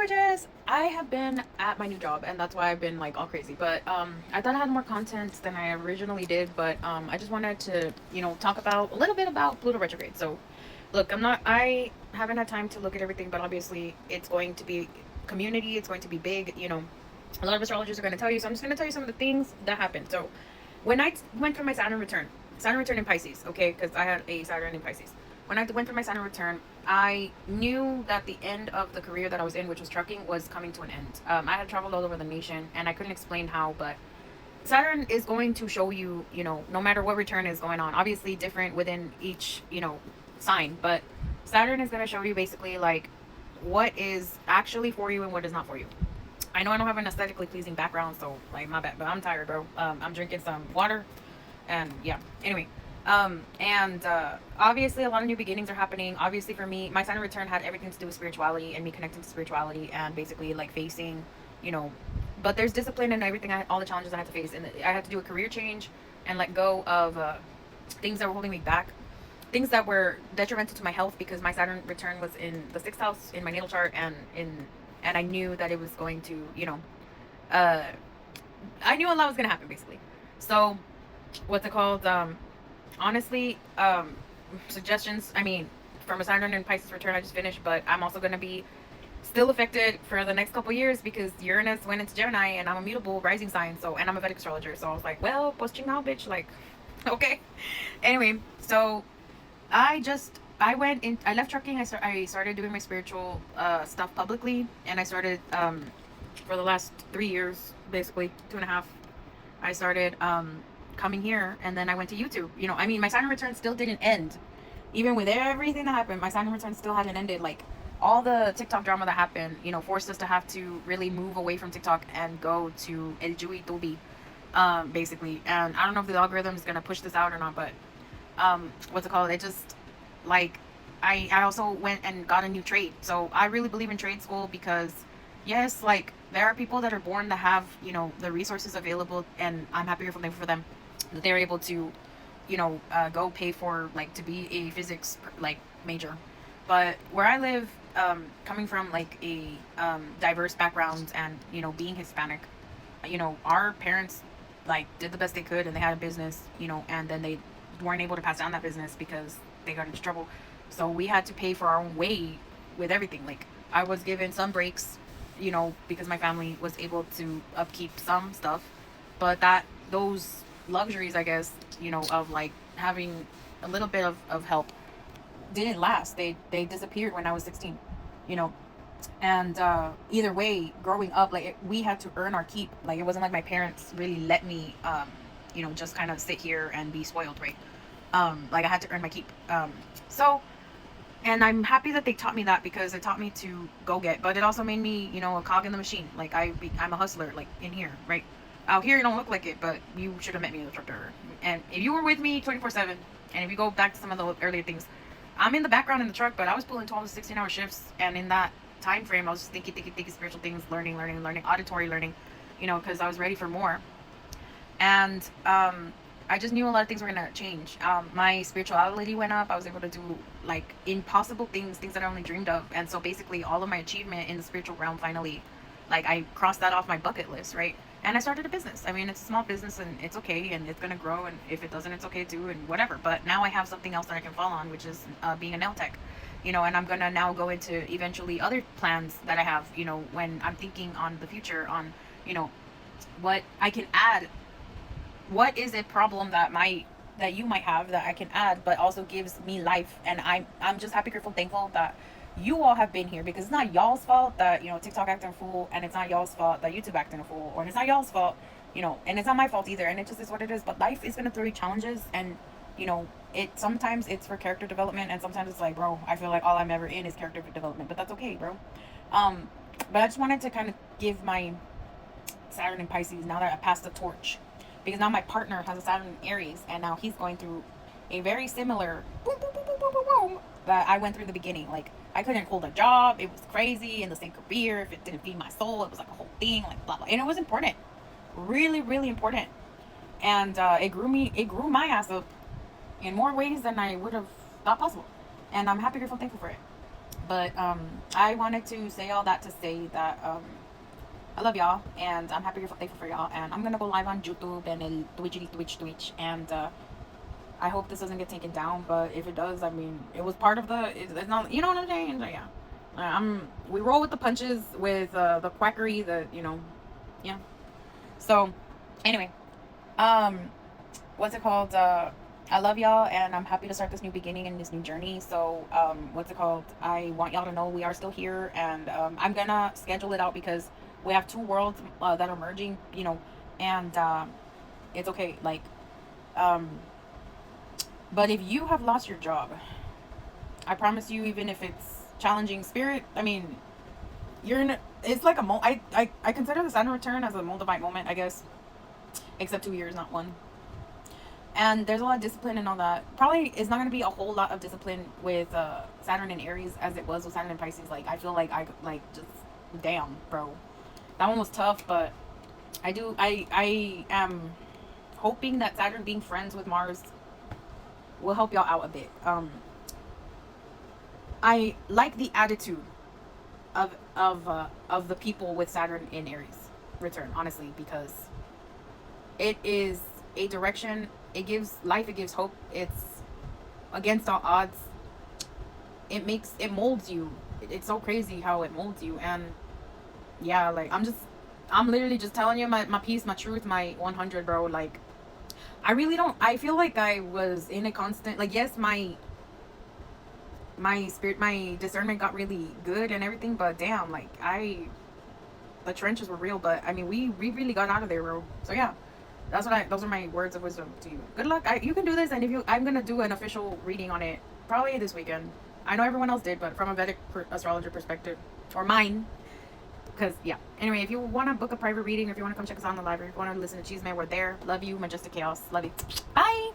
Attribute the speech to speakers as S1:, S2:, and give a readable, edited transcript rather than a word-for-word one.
S1: gorgeous. I have been at my new job and that's why I've been like all crazy. But I thought I had more content than I originally did, but I just wanted to, talk about a little bit about Pluto retrograde. So look, I haven't had time to look at everything, but obviously it's going to be community, it's going to be big, a lot of astrologers are going to tell you. So I'm just going to tell you some of the things that happened. So when I went through my Saturn return in Pisces, okay, because I had a Saturn in Pisces. When I went through my Saturn return, I knew that the end of the career that I was in, which was trucking, was coming to an end. I had traveled all over the nation, and I couldn't explain how, but Saturn is going to show you, no matter what return is going on, obviously different within each, sign, but Saturn is going to show you basically like what is actually for you and what is not for you. I know I don't have an aesthetically pleasing background, so like my bad, but I'm tired, bro. I'm drinking some water, and yeah. Anyway, and obviously a lot of new beginnings are happening. Obviously for me, my Saturn return had everything to do with spirituality and me connecting to spirituality and basically like facing, you know, but there's discipline and everything. All the challenges I had to face, and I had to do a career change and let go of things that were holding me back, things that were detrimental to my health because my Saturn return was in the sixth house in my natal chart, and I knew that it was going to, uh, I knew a lot was going to happen basically. So, what's it called? Honestly, suggestions. I mean, from a Saturn and Pisces return, I just finished, but I'm also going to be still affected for the next couple years because Uranus went into Gemini, and I'm a mutable rising sign. So, and I'm a Vedic astrologer. So I was like, well, posting now, bitch. Like, okay. Anyway, so I went in. I left trucking. I started doing my spiritual stuff publicly, and I started for the last 3 years, basically 2.5. I started coming here, and then I went to YouTube. I mean, my Saturn return still didn't end, even with everything that happened. My Saturn return still hadn't ended. Like all the TikTok drama that happened, forced us to have to really move away from TikTok and go to El Jui Tubi, basically. And I don't know if the algorithm is gonna push this out or not, but what's it called? It just like I also went and got a new trade. So I really believe in trade school because yes, like there are people that are born to have, the resources available, and I'm happy for them that they're able to, go pay for like to be a physics like major. But where I live, coming from like a diverse background and being Hispanic, our parents like did the best they could, and they had a business, and then they weren't able to pass down that business because they got into trouble. So we had to pay for our own way with everything. Like I was given some breaks, because my family was able to upkeep some stuff, but those luxuries, I guess, of like having a little bit of help didn't last. They disappeared when I was 16, you know. And either way, growing up, like we had to earn our keep. Like it wasn't like my parents really let me, just kind of sit here and be spoiled, right? Like I had to earn my keep. So, and I'm happy that they taught me that because it taught me to go get, but it also made me, a cog in the machine. Like I'm a hustler, like in here, right? Out here, you don't look like it, but you should have met me in the truck driver. And if you were with me 24/7, and if you go back to some of the earlier things, I'm in the background in the truck, but I was pulling 12 to 16-hour shifts, and in that time frame, I was just thinking spiritual things, learning, auditory learning, because I was ready for more. And I just knew a lot of things were gonna change. My spirituality went up. I was able to do like impossible things that I only dreamed of. And so basically, all of my achievement in the spiritual realm finally, like I crossed that off my bucket list, right? And I started a business. I mean, it's a small business, and it's okay, and it's gonna grow. And if it doesn't, it's okay too, and whatever. But now I have something else that I can fall on, which is being a nail tech. And I'm gonna now go into eventually other plans that I have. When I'm thinking on the future, on what I can add. What is a problem that you might have that I can add, but also gives me life? And I'm just happy, grateful, thankful that you all have been here, because it's not y'all's fault that TikTok acting a fool, and it's not y'all's fault that YouTube acting a fool, or it's not y'all's fault, and it's not my fault either, and it just is what it is. But life is gonna throw you challenges, and it sometimes it's for character development, and sometimes it's like, bro, I feel like all I'm ever in is character development, but that's okay, bro. But I just wanted to kind of give my Saturn and Pisces, now that I passed the torch, because now my partner has a Saturn Aries, and now he's going through a very similar boom, boom, boom, boom, boom, boom, boom, that I went through in the beginning. Like I couldn't hold a job. It was crazy in the same career. If it didn't feed my soul, it was like a whole thing, like blah blah. And it was important, really, really important. And it grew my ass up in more ways than I would have thought possible. And I'm happy, grateful, thankful for it. But I wanted to say all that to say that I love y'all, and I'm happy, thankful for y'all, and I'm gonna go live on YouTube and el Twitch, and I hope this doesn't get taken down. But if it does, I mean, it was part of the. It's not, you know what I'm saying? So, yeah, we roll with the punches with the quackery, yeah. So, anyway, um, what's it called? I love y'all, and I'm happy to start this new beginning and this new journey. So, what's it called? I want y'all to know we are still here, and I'm gonna schedule it out because we have two worlds that are merging, and it's okay. Like, um, but if you have lost your job, I promise you, even if it's challenging spirit, I mean, you're in. It's like I consider the Saturn return as a Moldavite moment, I guess, except 2 years, not one. And there's a lot of discipline and all that. Probably it's not going to be a whole lot of discipline with Saturn and Aries as it was with Saturn and Pisces. Like, I feel like just, damn, bro. That one was tough, but I am hoping that Saturn being friends with Mars will help y'all out a bit. I like the attitude of the people with Saturn in Aries return, honestly, because it is a direction. It gives life, it gives hope, it's against all odds. It molds you. It's so crazy how it molds you. And yeah, like, I'm literally just telling you my piece, my truth, my 100, bro. Like, I really don't, I feel like I was in a constant, like, yes, my spirit, my discernment got really good and everything, but damn, like, the trenches were real. But I mean, we really got out of there, bro. So yeah, those are my words of wisdom to you. Good luck. You can do this, and I'm gonna do an official reading on it probably this weekend. I know everyone else did, but from a Vedic astrologer perspective, or mine, because yeah. Anyway, if you want to book a private reading, or if you want to come check us out on the library, if you want to listen to Cheese Man, we're there. Love you, Majestic Chaos. Love you. Bye.